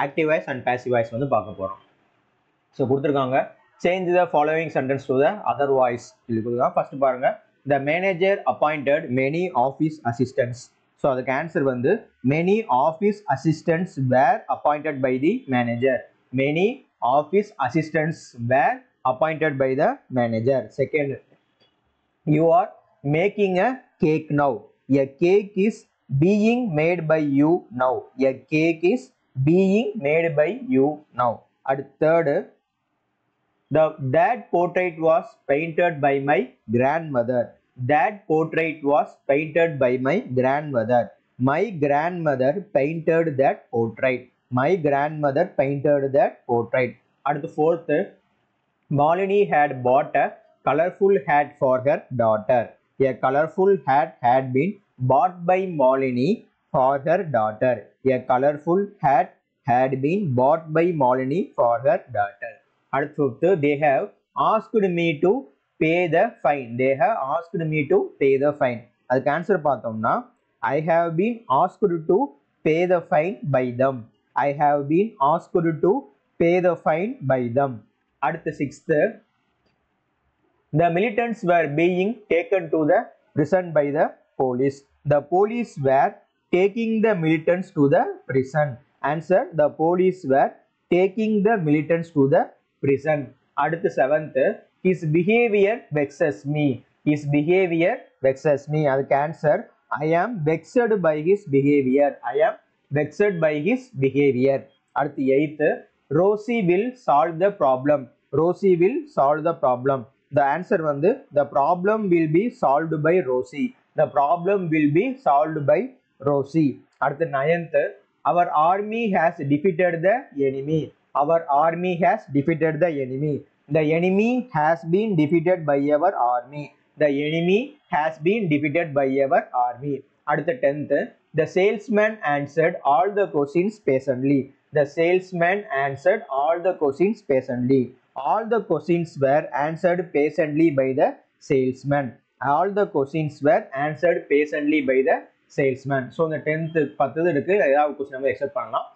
Active voice and passive voice வந்து பார்க்க போகிறோம். ஸோ கொடுத்துருக்காங்க, change the following sentence to the other voice சொல்லி கொடுத்துருக்காங்க. ஃபர்ஸ்ட் பாருங்க, the manager appointed many office assistants. So அதுக்கு ஆன்சர் வந்து many office assistants were appointed by the manager. Many office assistants were appointed by the manager. Second, you are making a cake now. A cake is being made by you now. A cake is being made by you now. And third, that portrait was painted by my grandmother. That portrait was painted by my grandmother. My grandmother painted that portrait. My grandmother painted that portrait. And the fourth, Malini had bought a colorful hat for her daughter. A colorful hat had been bought by Malini for her daughter. A colorful hat had been bought by Malini for her daughter. And fifth, they have asked me to pay the fine. They have asked me to pay the fine. அதுக்கு answer பார்த்தோம்னா, I have been asked to pay the fine by them. I have been asked to pay the fine by them. அடுத்து sixth, the militants were being taken to the prison by the police. The police were taking the militants to the prison. Answer, the police were taking the militants to the prison. அடுத்து seventh, his behavior vexes me. His behavior vexes me. அதுக்கு answer, I am vexed by his behavior. I am vexed by his behavior. அடுத்து eighth, Rosie will solve the problem. Rosie will solve the problem. The answer வந்து, the problem will be solved by Rosie. The problem will be solved by Rosie. அடுத்து ninth, our army has defeated the enemy. Our army has defeated the enemy. The enemy has been defeated by our army. The enemy has been defeated by our army. அடுத்து tenth, the salesman answered all the questions patiently. The salesman answered all the questions patiently. All the questions were answered patiently by the salesman. All the questions were answered patiently by the salesman. So the 10th 10 இருக்கு, ஏதாவது question நம்ம expect பண்ணலாம்.